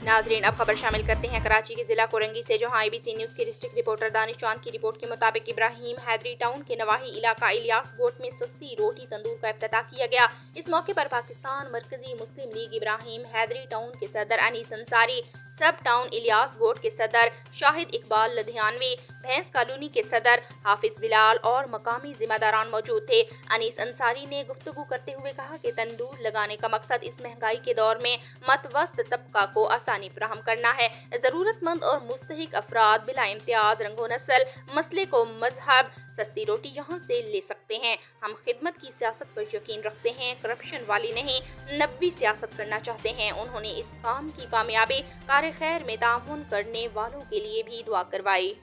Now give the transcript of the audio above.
नाजरीन, अब खबर शामिल करते हैं कराची के जिला कोरंगी से, जहां ABC न्यूज के डिस्ट्रिक्ट रिपोर्टर दानिश चांद की रिपोर्ट के मुताबिक इब्राहिम हैदरी टाउन के नवाही इलाका इलियास गोट में सस्ती रोटी तंदूर का इफ्तिताह किया गया। इस मौके पर पाकिस्तान मरकजी मुस्लिम लीग इब्राहिम हैदरी टाउन के सदर अनीस अंसारी, सब टाउन इलियास गोट के सदर शाहिद इकबाल लधियानवी, भैंस कॉलोनी के सदर हाफिज बिलाल और मकामी जिम्मेदारान मौजूद थे। अनीस अंसारी ने गुफ्तगू करते हुए कहा कि तंदूर लगाने का मकसद इस महंगाई के दौर में मतवस्त तबका को आसानी फराहम करना है। जरूरतमंद और मुस्तहिक अफराद बिला इम्तियाज रंगो नस्ल, मसले को मजहब सस्ती रोटी यहाँ से ले सकते हैं। हम खिदमत की सियासत पर यकीन रखते हैं, करप्शन वाली नहीं, नब्बी सियासत करना चाहते हैं। उन्होंने इस काम की कामयाबी कार खैर में ताउन करने वालों के लिए भी दुआ करवाई।